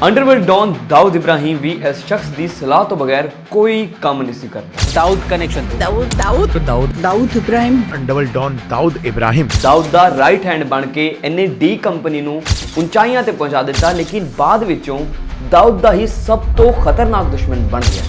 Underworld don Dawood Ibrahim भी इस शख्स की सलाह तो बगैर कोई काम नहीं करता। Dawood connection Dawood Dawood Dawood Dawood Ibrahim underworld don Dawood Ibrahim Dawood दा राइट हैंड बन के इन्हें डी कंपनी नूं उंचाइयां ते पहुंचा दिता, लेकिन बाद विचों दाऊद दा ही सब तो खतरनाक दुश्मन बन गया।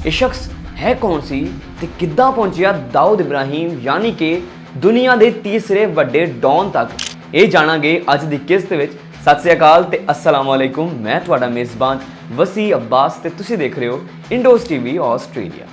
ये शख्स है कौन सी ते किद्दां पहुंचिया दाऊद इब्राहिम यानी कि दुनिया के तीसरे वड्डे डॉन तक, ये जाणांगे अज दी किस्त विच। सत श्री अकाल ते अस्सलाम वालेकुम, मैं तुहाडा मेज़बान वसी अब्बास ते तुसीं देख रहे हो इंडोज टीवी ऑस्ट्रेलिया।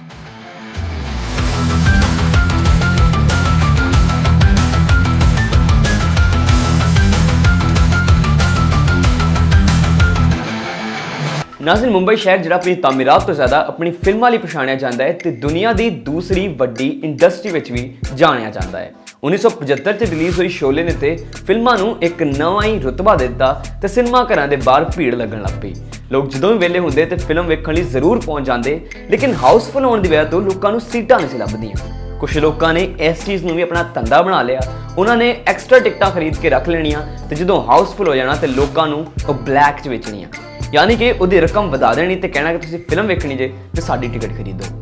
नाज़रीन, मुंबई शहर जिहड़ा अपनी तामीरात तो ज़्यादा अपनी फिल्मां लई पछाणिया जाता है ते दुनिया की दूसरी वड्डी इंडस्ट्री विच भी जाणिया जाता है। 1975 च रिलीज़ हुई शोले ने ते फिल्मां नूं एक नवां ही रुतबा दिता ते सिनेमा घरां दे बाहर भीड़ लगन लग पई। लोग जदों भी वेले हुंदे ते फिल्म वेखण लई जरूर पहुंच जांदे, लेकिन हाउसफुल होण दी वजह तो लोकां नूं सीटां नहीं सी लभदियां। कुछ लोगों ने इस चीज़ नूं भी अपना धंधा बना लिया, उन्होंने एक्सट्रा टिकटां खरीद के रख लेनियां ते जदों हाउसफुल हो जाना ते लोकां नूं ओह ब्लैक च बेचणियां, यानी कि उहदी रकम वधा देनी ते कहना कि तुसीं फिल्म वेखणी जे ते साडी टिकट खरीदो।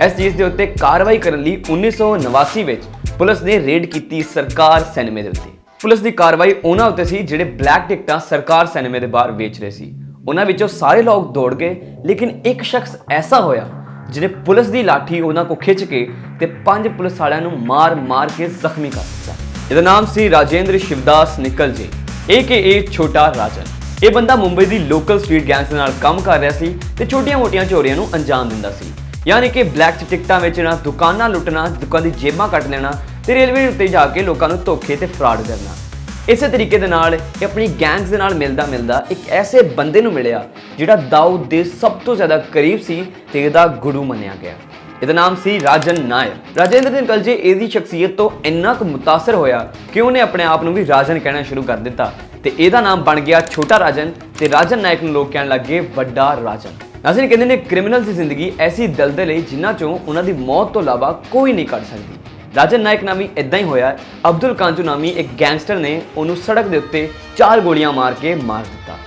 इस चीज़ के उत्ते कार्रवाई करने लई 1989 विच पुलिस ने रेड की सरकार सिनेमे दे उत्ते। पुलिस की कार्रवाई उन्हां उत्ते सी जिहड़े ब्लैक टिकटां सरकार सिनेमे दे बाहर वेच रहे सी। उन्हां विचों सारे लोग दौड़ गए, लेकिन एक शख्स ऐसा होया जिन्हें पुलिस की लाठी उन्हां को खिंच के ते 5 पुलिस वालियां नूं मार मार के जख्मी कर दिता। इहदा नाम सी राजेंद्र शिवदास निकल जे AKA छोटा राजन। ये बंदा मुंबई की लोकल स्ट्रीट गैंग्स के नाल काम कर रहा सी ते छोटियां मोटियां चोरियां नूं अंजाम दिंदा सी, यानी कि ब्लैक च टिकटां वेचना, दुकानां लुटना, लोकां दी जेबां कट लेना ते रेलवे उत्ते जाके लोकां नूं धोखे ते फ्रॉड करना। इस तरीके दे नाल अपनी गैंग्स दे नाल मिलदा मिलदा एक ऐसे बंदे नूं मिलिया जिहड़ा दाऊद दे सब तो ज़्यादा करीब सी ते इहदा गुरु मन्निया गया। इहदा नाम सी राजन नायर। राजेंद्र निकल जे इहदी शख्सियत तो इन्ना क मुतासर होया कि उन्हें अपने आप नूं भी राजन कहना शुरू कर दिता ते इहदा नाम बन गया छोटा राजन ते राजन नायक नूं लोग कहण लग गए वड्डा राजन। नाज़रीन, कहंदे ने क्रिमिनल की जिंदगी ऐसी दलदल है जिन्हां चों उन्हां दी मौत तो इलावा कोई नहीं कट सकती। राजन नायक नाल भी इदां ही होया। अब्दुल कांजू नामी एक गैंगस्टर ने उन्होंने सड़क के उत्ते 4 गोलियां मार के मार दिता।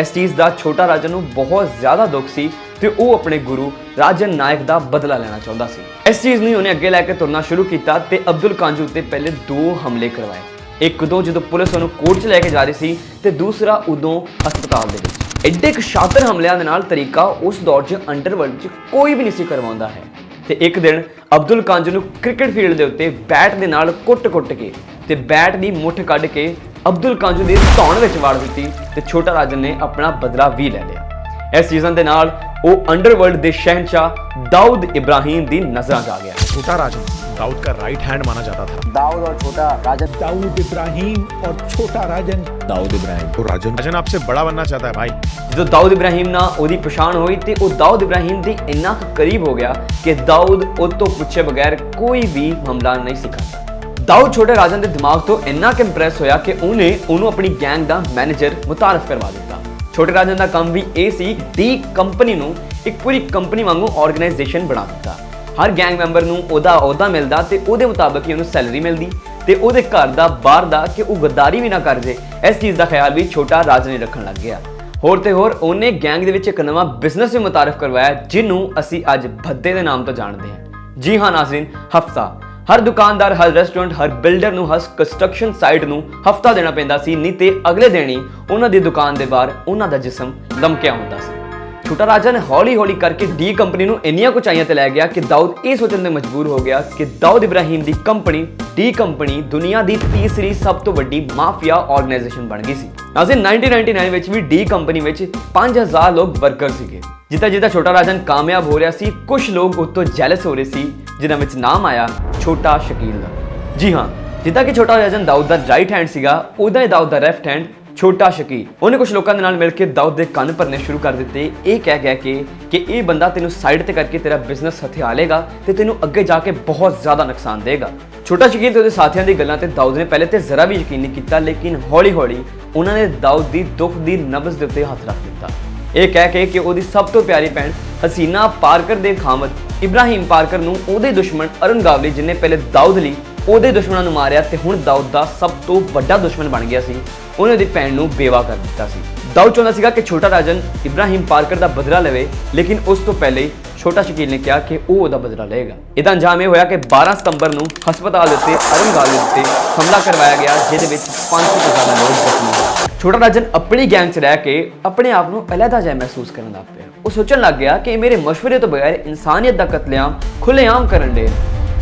इस चीज़ का छोटा राजन नूं बहुत ज़्यादा दुख सी ते वो अपने गुरु राजन नायक का बदला लेना चाहता सी। इस चीज़ नूं उन्हें अगे लैके तुरना शुरू किया ते अब्दुल कांजू उत्ते पहले 2 हमले करवाए। एक उदों जो पुलिस उन्होंने कोर्ट च लैके जा रही सी ते दूसरा उदों हस्पताल दे विच। एडे क शातिर हमलियां दे नाल तरीका उस दौर च अंडरवर्ल्ड च कोई भी नहीं सी करवाउंदा है। ते एक दिन अब्दुल कांजू नूं क्रिकेट फील्ड के उत्ते बैट दे नाल कुट के ते बैट दी मुठ कढ के अब्दुल कांजू दी धौण विच वाड़ दित्ती ते छोटा राजन ने अपना बदला भी ले लिया। इस सीजन के नाल वो अंडरवर्ल्ड के शहनशाह दाऊद इब्राहिम की नजरां च आ गया। छोटा राजन दाऊद का राइट हैंड माना जाता था। दाऊद और छोटा राजन दाऊद इब्राहिम और छोटा राजन दाऊद इब्राहिम तो राजन आपसे बड़ा बनना चाहता है भाई। जो दाऊद इब्राहिम ना ओदी पछाण हुई तो वो दाऊद इब्राहिम के इन्ना करीब हो गया कि दाऊद उस तो पूछे बगैर कोई भी हमला नहीं सिखाता। दाऊद छोटे राजन के दिमाग तो इन्ना इंप्रैस होया कि उन्हें उन्होंने अपनी गैंग का मैनेजर मुतारफ करवा दिता। छोटे राजन का काम भी ये सी डी कंपनी नूं एक पूरी कंपनी वांगू ऑर्गेनाइजेशन बना दिता। हर गैंग मैंबर नूं ओहदा अहुदा मिलदा ते ओहदे मुताबिक ही उन्हें सैलरी मिलती ते ओहदे घर दा बाहर दा कि वो गद्दारी भी ना कर जे, इस चीज़ का ख्याल भी छोटा राजन ने रखन लग गया। होर ते होर उन्हें गैंग दे विच एक नवां बिजनेस भी मुतारफ करवाया जिन्हों असी अज भद्दे दे नाम तो जानते हैं। जी हाँ नाज़रीन, हफ्ता। हर दुकानदार, हर रेस्टोरेंट, हर बिल्डर नूं, हर कंस्ट्रक्शन साइट नूं हफ्ता देना पैंदा सी, नहीं ते अगले दिन ही उन्हां दी दुकान दे बाहर उन्हां दा जिस्म लमकिया हुंदा सी। छोटा राजन हौली हौली करके डी कंपनी नूं इन्नियां उचाइयां ते लै गया कि दाऊद ये सोचने मजबूर हो गया कि दाऊद इब्राहिम की कंपनी डी कंपनी दुनिया की तीसरी सब तो वड्डी माफिया ऑर्गेनाइजेशन बन गई सी। नाज़रीन, 1999 विच भी डी कंपनी विच 5000 लोग वर्कर सीगे। जिता जिता छोटा राजन कामयाब हो रहा सी, कुछ लोग उस तो जैलस हो रहे सी, जिन्हां विच नाम आया छोटा शकील दा। जी हाँ, जिदा कि छोटा राजन दाऊद दा राइट हैंड सीगा, उदा ही दाऊद दा लेफ्ट हैंड छोटा शकील। उन्हें कुछ लोगों के नाल मिलकर दाऊद के कन्न भरने शुरू कर दिते, ये कह गया कि ये बंदा तेनों साइड ते करके तेरा बिजनेस हथिया लेगा ते तेनों अगे जाके बहुत ज़्यादा नुकसान देगा। छोटा शकील ते साथियों की गल्लां ते दाऊद ने पहले तो जरा भी यकीन नहीं किया, लेकिन हौली हौली उन्होंने दाऊद की दुख की नब्ज़ के उत्ते हथ रख दिता। ये कह के कि उसकी सब तो प्यारी भैन हसीना पारकर के खामद इब्राहिम पारकर नूं उहदे दुश्मन अरुण गावली, जिन्हें पहले दाऊद लई ਉਹਦੇ ਦੁਸ਼ਮਣਾਂ ਨੂੰ ਮਾਰਿਆ ਤੇ ਹੁਣ ਦਾਊਦ ਦਾ ਸਭ ਤੋਂ ਵੱਡਾ ਦੁਸ਼ਮਣ ਬਣ ਗਿਆ ਸੀ, ਉਹਨੇ ਉਹਦੀ ਭੈਣ ਨੂੰ ਬੇਵਾ ਕਰ ਦਿੱਤਾ ਸੀ। दाऊद चाਹੁੰਦਾ ਸੀਗਾ ਕਿ ਛੋਟਾ ਰਾਜਨ ਇਬਰਾਹਿਮ ਪਾਰਕਰ ਦਾ ਬਦਲਾ ਲਵੇ, ਲੇਕਿਨ ਉਸ ਤੋਂ ਪਹਿਲੇ ਛੋਟਾ ਸ਼ਕੀਲ ਨੇ ਕਿਹਾ ਕਿ ਉਹ ਉਹਦਾ ਬਦਲਾ ਲਏਗਾ। ਇਹਦਾ ਅੰਜਾਮ ਇਹ ਹੋਇਆ ਕਿ 12 ਸਤੰਬਰ ਨੂੰ ਹਸਪਤਾਲ ਦੇ ਉੱਤੇ ਅਰੰਗਾਲ ਉੱਤੇ ਹਮਲਾ ਕਰਵਾਇਆ ਗਿਆ, ਜਿਹਦੇ ਵਿੱਚ 500 ਤੋਂ ਜ਼ਿਆਦਾ ਲੋਕ ਜ਼ਖਮੀ ਹੋਏ। ਛੋਟਾ ਰਾਜਨ ਆਪਣੀ ਗੈਂਗ 'ਚ ਰਹਿ ਕੇ ਆਪਣੇ ਆਪ ਨੂੰ ਅਲੱਗਾ ਜਿਹਾ ਮਹਿਸੂਸ ਕਰਨ ਲੱਗ ਪਿਆ। ਉਹ ਸੋਚਣ ਲੱਗ ਗਿਆ ਕਿ ਮੇਰੇ ਮਸ਼ਵਰੇ ਤੋਂ ਬਗੈਰ ਇਨਸਾਨੀਅਤ ਦਾ ਕਤਲੇਆਮ ਖੁੱਲ੍ਹੇਆਮ ਕਰਨ ਦੇ,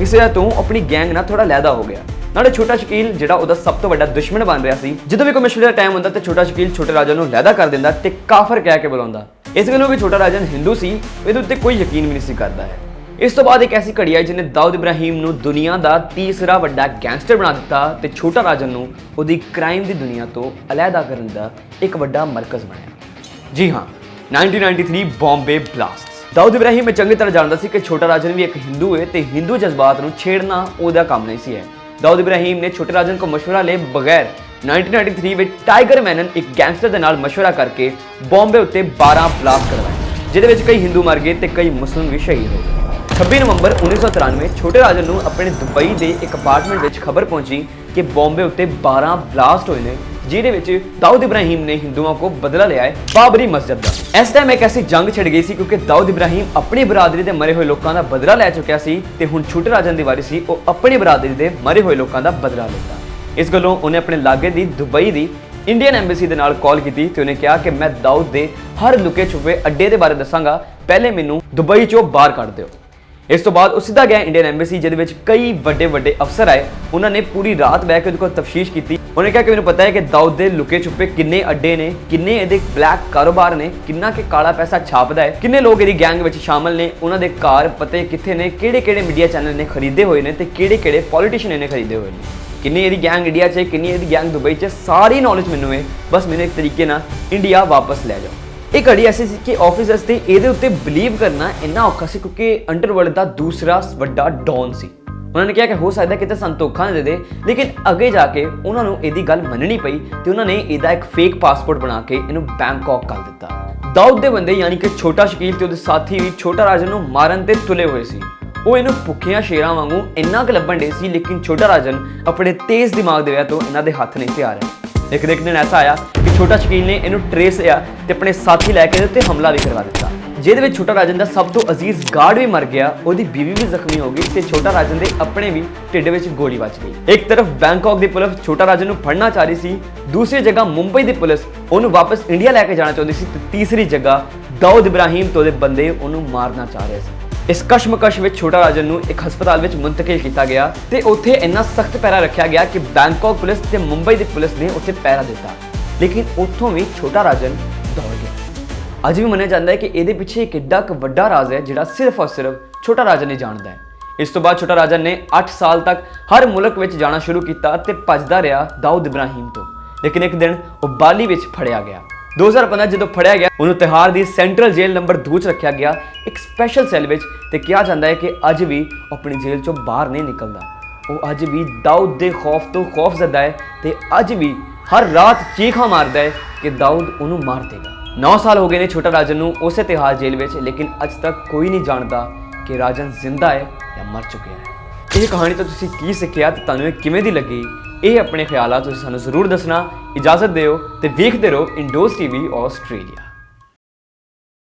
ਇਸ ਵਜ੍ਹਾ ਤੋਂ ਆਪਣੀ ਗੈਂਗ ਨਾਲ ਥੋੜਾ ਲਹਿਦਾ ਹੋ ਗਿਆ। ਨਾਲੇ ਛੋਟਾ ਸ਼ਕੀਲ ਜਿਹੜਾ ਉਹਦਾ ਸਭ ਤੋਂ ਵੱਡਾ ਦੁਸ਼ਮਣ ਬਣ ਰਿਹਾ ਸੀ, ਜਦੋਂ ਵੀ ਕੋਈ ਮਸ਼ਵਰੇ ਦਾ ਟਾਈਮ ਹੁੰਦਾ ਤੇ ਛੋਟਾ ਸ਼ਕੀਲ ਛੋਟੇ ਰਾਜਨ ਨੂੰ ਲਹਿਦਾ ਕਰ ਦਿੰਦਾ ਤੇ ਕਾਫਰ ਕਹਿ ਕੇ ਬੁਲਾਉਂਦਾ। ਇਸ ਗੱਲੋਂ ਵੀ ਛੋਟਾ ਰਾਜਨ ਹਿੰਦੂ ਸੀ, ਇਹਦੇ ਉੱਤੇ ਕੋਈ ਯਕੀਨ ਵੀ ਨਹੀਂ ਸੀ ਕਰਦਾ ਹੈ। ਇਸ ਤੋਂ ਬਾਅਦ ਇੱਕ ਐਸੀ ਘੜੀ ਆਈ ਜਿਹਨੇ ਦਾਊਦ ਇਬਰਾਹਿਮ ਨੂੰ ਦੁਨੀਆ ਦਾ ਤੀਸਰਾ ਵੱਡਾ ਗੈਂਗਸਟਰ ਬਣਾ ਦਿੱਤਾ ਤੇ ਛੋਟਾ ਰਾਜਨ ਨੂੰ ਉਹਦੀ ਕ੍ਰਾਈਮ ਦੀ ਦੁਨੀਆ ਤੋਂ ਅਲੱਗਾ ਕਰਨ ਦਾ ਇੱਕ ਵੱਡਾ ਮਰਕਜ਼ ਬਣਿਆ। ਜੀ ਹਾਂ, 1993 ਬੰਬੇ ਬਲਾਸਟ। ਦਾਊਦ ਇਬਰਾਹਿਮ ਇਹ ਚੰਗੀ ਤਰ੍ਹਾਂ ਜਾਣਦਾ ਸੀ ਕਿ ਛੋਟਾ ਰਾਜਨ ਵੀ ਇੱਕ ਹਿੰਦੂ ਹੈ ਤੇ ਹਿੰਦੂ ਜਜ਼ਬਾਤ ਨੂੰ ਛੇੜਨਾ ਉਹਦਾ ਕੰਮ ਨਹੀਂ ਸੀ ਹੈ। ਦਾਊਦ ਇਬਰਾਹਿਮ ਨੇ ਛੋਟੇ ਰਾਜਨ को ਮਸ਼ਵਰਾ ਲਏ ਬਗੈਰ 1993 ਵਿੱਚ ਟਾਈਗਰ ਮੈਨਨ ਇੱਕ ਗੈਂਗਸਟਰ ਦੇ ਨਾਲ ਮਸ਼ਵਰਾ ਕਰਕੇ ਬੰਬੇ ਉੱਤੇ 12 ਬਲਾਸਟ ਕਰਵਾਏ, ਜਿਹਦੇ ਵਿੱਚ ਕਈ ਹਿੰਦੂ ਮਰ ਗਏ ਤੇ ਕਈ ਮੁਸਲਿਮ ਵੀ ਸ਼ਹੀਦ ਹੋ ਗਏ। 26 ਨਵੰਬਰ 1993 ਛੋਟੇ ਰਾਜਨ ਨੂੰ ਆਪਣੇ ਦੁਬਈ ਦੇ ਇੱਕ ਅਪਾਰਟਮੈਂਟ ਵਿੱਚ ਖਬਰ ਪਹੁੰਚੀ ਕਿ ਬੰਬੇ ਉੱਤੇ 12 ਬਲਾਸਟ ਹੋਏ ਨੇ, ਜਿਹਦੇ ਵਿੱਚ ਦਾਊਦ ਇਬਰਾਹਿਮ ਨੇ ਹਿੰਦੂਆਂ ਕੋ ਬਦਲਾ ਲਿਆ ਹੈ ਬਾਬਰੀ ਮਸਜਿਦ ਦਾ। ਇਸ ਟਾਈਮ ਇੱਕ ਐਸੀ ਜੰਗ ਛਿੜ ਗਈ ਸੀ ਕਿਉਂਕਿ ਦਾਊਦ ਇਬਰਾਹਿਮ ਆਪਣੀ ਬਰਾਦਰੀ ਦੇ ਮਰੇ ਹੋਏ ਲੋਕਾਂ ਦਾ ਬਦਲਾ ਲੈ ਚੁੱਕਿਆ ਸੀ ਤੇ ਹੁਣ ਛੋਟੇ ਰਾਜਨ ਦੀ ਵਾਰੀ ਸੀ ਉਹ ਆਪਣੀ ਬਰਾਦਰੀ ਦੇ ਮਰੇ ਹੋਏ ਲੋਕਾਂ ਦਾ ਬਦਲਾ ਲੈਂਦਾ। ਇਸ ਗੱਲੋਂ ਉਹਨੇ ਆਪਣੇ ਲਾਗੇ ਦੀ ਦੁਬਈ ਦੀ ਇੰਡੀਅਨ ਐਮਬੈਸੀ ਦੇ ਨਾਲ ਕਾਲ ਕੀਤੀ ਤੇ ਉਹਨੇ ਕਿਹਾ ਕਿ ਮੈਂ ਦਾਊਦ ਦੇ ਹਰ ਲੁਕੇ ਛੁਪੇ ਅੱਡੇ ਦੇ ਬਾਰੇ ਦੱਸਾਂਗਾ, ਪਹਿਲੇ ਮੈਨੂੰ ਦੁਬਈ ਚੋਂ ਬਾਹਰ ਕੱਢ ਦਿਓ। ਇਸ ਤੋਂ ਬਾਅਦ ਉਹ ਸਿੱਧਾ ਗਿਆ ਇੰਡੀਅਨ ਐਮਬੈਸੀ, ਜਿਹਦੇ ਵਿੱਚ ਕਈ ਵੱਡੇ ਅਫਸਰ ਆਏ। ਉਹਨਾਂ ਨੇ ਪੂਰੀ ਰਾਤ ਬਹਿ ਕੇ ਉਹਦੇ ਕੋਲ ਤਫਤੀਸ਼ ਕੀਤੀ। ਉਹਨੇ ਕਿਹਾ ਕਿ ਮੈਨੂੰ ਪਤਾ ਹੈ ਕਿ ਦਾਊਦ ਦੇ ਲੁਕੇ ਛੁਪੇ ਕਿੰਨੇ ਅੱਡੇ ਨੇ, ਕਿੰਨੇ ਇਹਦੇ ਬਲੈਕ ਕਾਰੋਬਾਰ ਨੇ, ਕਿੰਨਾ ਕਿ ਕਾਲਾ ਪੈਸਾ ਛਾਪਦਾ ਹੈ, ਕਿੰਨੇ ਲੋਕ ਇਹਦੀ ਗੈਂਗ ਵਿੱਚ ਸ਼ਾਮਲ ਨੇ, ਉਹਨਾਂ ਦੇ ਘਰ ਪਤੇ ਕਿੱਥੇ ਨੇ, ਕਿਹੜੇ ਮੀਡੀਆ ਚੈਨਲ ਨੇ ਖਰੀਦੇ ਹੋਏ ਨੇ ਤੇ ਕਿਹੜੇ ਪੋਲੀਟੀਸ਼ੀਅਨ ਨੇ ਖਰੀਦੇ ਹੋਏ ਨੇ, ਕਿੰਨੀ ਇਹਦੀ ਗੈਂਗ ਇੰਡੀਆ 'ਚ, ਕਿੰਨੀ ਇਹਦੀ ਗੈਂਗ ਦੁਬਈ 'ਚ, ਸਾਰੀ ਨੌਲੇਜ ਮੈਨੂੰ ਹੈ। ਬਸ ਮੈਨੂੰ ਇੱਕ ਤਰੀਕੇ ਨਾਲ ਇੰਡੀਆ ਵਾਪਸ ਲੈ ਜਾਓ। ਇਹ ਘੜੀ ਐਸੀ ਸੀ ਕਿ ਆਫਿਸਰਸ ਤੇ ਇਹਦੇ ਉੱਤੇ ਬਿਲੀਵ ਕਰਨਾ ਇੰਨਾ ਔਖਾ ਸੀ ਕਿਉਂਕਿ ਅੰਡਰਵਰਲਡ ਦਾ ਦੂਸਰਾ ਵੱਡਾ ਡੌਨ ਸੀ। ਉਹਨਾਂ ਨੇ ਕਿਹਾ ਕਿ ਹੋ ਸਕਦਾ ਕਿਤੇ ਸਾਨੂੰ ਧੋਖਾ ਨਾ ਦੇ ਦੇ, ਲੇਕਿਨ ਅੱਗੇ ਜਾ ਕੇ ਉਹਨਾਂ ਨੂੰ ਇਹਦੀ ਗੱਲ ਮੰਨਣੀ ਪਈ ਤੇ ਉਹਨਾਂ ਨੇ ਇਹਦਾ ਇੱਕ ਫੇਕ ਪਾਸਪੋਰਟ ਬਣਾ ਕੇ ਇਹਨੂੰ ਬੈਂਕਾਕ ਕਰ ਦਿੱਤਾ। ਦਾਊਦ ਦੇ ਬੰਦੇ ਯਾਨੀ ਕਿ ਛੋਟਾ ਸ਼ਕੀਲ ਤੇ ਉਹਦੇ ਸਾਥੀ ਵੀ ਛੋਟਾ ਰਾਜਨ ਨੂੰ ਮਾਰਨ ਤੇ ਤੁਲੇ ਹੋਏ ਸੀ। ਉਹ ਇਹਨੂੰ ਭੁੱਖੀਆਂ ਸ਼ੇਰਾਂ ਵਾਂਗੂ ਇੰਨਾ ਕੁ ਲੱਭਣ ਡੇ ਸੀ, ਲੇਕਿਨ ਛੋਟਾ ਰਾਜਨ ਆਪਣੇ ਤੇਜ਼ ਦਿਮਾਗ ਦੇ ਵਜ੍ਹਾ ਤੋਂ ਇਹਨਾਂ ਦੇ ਹੱਥ ਨਹੀਂ ਸੀ ਆ ਰਹੇ। ਇੱਕ ਦਿਨ ਐਸਾ ਆਇਆ ਕਿ ਛੋਟਾ ਸ਼ਕੀਲ ਨੇ ਇਹਨੂੰ ਟਰੇਸ ਲਿਆ ਤੇ ਆਪਣੇ ਸਾਥੀ ਲੈ ਕੇ ਇਹਦੇ ਉੱਤੇ ਹਮਲਾ ਵੀ ਕਰਵਾ ਦਿੱਤਾ, ਜਿਹਦੇ ਵਿੱਚ ਛੋਟਾ ਰਾਜਨ ਦਾ ਸਭ ਤੋਂ ਅਜ਼ੀਜ਼ ਗਾਰਡ ਵੀ ਮਰ ਗਿਆ, ਉਹਦੀ ਬੀਵੀ ਵੀ ਜ਼ਖਮੀ ਹੋ ਗਈ ਤੇ ਛੋਟਾ ਰਾਜਨ ਦੇ ਆਪਣੇ ਵੀ ਢਿੱਡ ਵਿੱਚ ਗੋਲੀ ਵੱਜ ਗਈ। ਇੱਕ ਤਰਫ ਬੈਂਕਾਕ ਦੀ ਪੁਲਿਸ ਛੋਟਾ ਰਾਜਨ ਨੂੰ ਫੜਨਾ ਚਾਹ ਰਹੀ ਸੀ, ਦੂਸਰੀ ਜਗ੍ਹਾ ਮੁੰਬਈ ਦੀ ਪੁਲਿਸ ਉਹਨੂੰ ਵਾਪਸ ਇੰਡੀਆ ਲੈ ਕੇ ਜਾਣਾ ਚਾਹੁੰਦੀ ਸੀ ਤੇ ਤੀਸਰੀ ਜਗ੍ਹਾ ਦਾਊਦ ਇਬਰਾਹਿਮ ਤੇ ਉਹਦੇ ਬੰਦੇ ਉਹਨੂੰ ਮਾਰਨਾ ਚਾਹ ਰਹੇ ਸੀ। ਇਸ ਕਸ਼ਮਕਸ਼ ਵਿੱਚ ਛੋਟਾ ਰਾਜਨ ਨੂੰ ਇੱਕ ਹਸਪਤਾਲ ਵਿੱਚ ਮੁੰਤਕਿਲ ਕੀਤਾ ਗਿਆ ਤੇ ਉੱਥੇ ਇੰਨਾ ਸਖਤ ਪਹਿਰਾ ਰੱਖਿਆ ਗਿਆ ਕਿ ਬੈਂਕਾਕ ਪੁਲਿਸ ਤੇ ਮੁੰਬਈ ਦੀ ਪੁਲਿਸ ਨੇ ਉੱਥੇ ਪਹਿਰਾ ਦਿੱਤਾ, ਲੇਕਿਨ ਉੱਥੋਂ ਵੀ ਛੋਟਾ ਰਾਜਨ ਦੌੜ ਗਿਆ। ਅੱਜ ਵੀ ਮੰਨਿਆ ਜਾਂਦਾ ਹੈ ਕਿ ਇਹਦੇ ਪਿੱਛੇ ਇੱਕ ਏਡਾ ਕੁ ਵੱਡਾ ਰਾਜ਼ ਹੈ ਜਿਹੜਾ ਸਿਰਫ ਔਰ ਸਿਰਫ ਛੋਟਾ ਰਾਜਨ ਹੀ ਜਾਣਦਾ ਹੈ। ਇਸ ਤੋਂ ਬਾਅਦ ਛੋਟਾ ਰਾਜਨ ਨੇ 8 ਸਾਲ ਤੱਕ ਹਰ ਮੁਲਕ ਵਿੱਚ ਜਾਣਾ ਸ਼ੁਰੂ ਕੀਤਾ ਤੇ ਭੱਜਦਾ ਰਿਹਾ ਦਾਊਦ ਇਬਰਾਹਿਮ ਤੋਂ, ਲੇਕਿਨ ਇੱਕ ਦਿਨ ਉਹ ਬਾਲੀ ਵਿੱਚ ਫੜਿਆ ਗਿਆ। 2015 ਜਦੋਂ ਫੜਿਆ ਗਿਆ ਉਹਨੂੰ ਤਿਹਾੜ ਦੀ ਸੈਂਟਰਲ ਜੇਲ੍ਹ ਨੰਬਰ 2 'ਚ ਰੱਖਿਆ ਗਿਆ, ਇੱਕ ਸਪੈਸ਼ਲ ਸੈੱਲ ਵਿੱਚ, ਤੇ ਕਿਹਾ ਜਾਂਦਾ ਹੈ ਕਿ ਅੱਜ ਵੀ ਆਪਣੀ ਜੇਲ੍ਹ 'ਚੋਂ ਬਾਹਰ ਨਹੀਂ ਨਿਕਲਦਾ। ਉਹ ਅੱਜ ਵੀ ਦਾਊਦ ਦੇ ਖੌਫ ਤੋਂ ਖੌਫਜ਼ਦਾ ਹੈ ਤੇ ਅੱਜ ਵੀ ਹਰ ਰਾਤ ਚੀਖਾਂ ਮਾਰਦਾ ਹੈ ਕਿ ਦਾਊਦ ਉਹਨੂੰ ਮਾਰ ਦੇਗਾ। 9 ਸਾਲ ਹੋ ਗਏ ਨੇ ਛੋਟਾ ਰਾਜਨ ਨੂੰ ਉਸੇ ਤਿਹਾੜ ਜੇਲ੍ਹ ਵਿੱਚ, ਲੇਕਿਨ ਅੱਜ ਤੱਕ ਕੋਈ ਨਹੀਂ ਜਾਣਦਾ ਕਿ ਰਾਜਨ ਜ਼ਿੰਦਾ ਹੈ ਜਾਂ ਮਰ ਚੁੱਕਿਆ ਹੈ। ਇਹ ਕਹਾਣੀ ਤੋਂ ਤੁਸੀਂ ਕੀ ਸਿੱਖਿਆ ਤੇ ਤੁਹਾਨੂੰ ਇਹ ਕਿਵੇਂ ਦੀ ਲੱਗੀ, ਇਹ ਆਪਣੇ ਖਿਆਲਾਂ ਤੁਸੀਂ ਸਾਨੂੰ ਜ਼ਰੂਰ ਦੱਸਣਾ। ਇਜਾਜ਼ਤ ਦਿਓ ਤੇ ਵੇਖਦੇ ਰਹੋ ਇੰਡੋਜ਼ ਟੀਵੀ ਆਸਟ੍ਰੇਲੀਆ।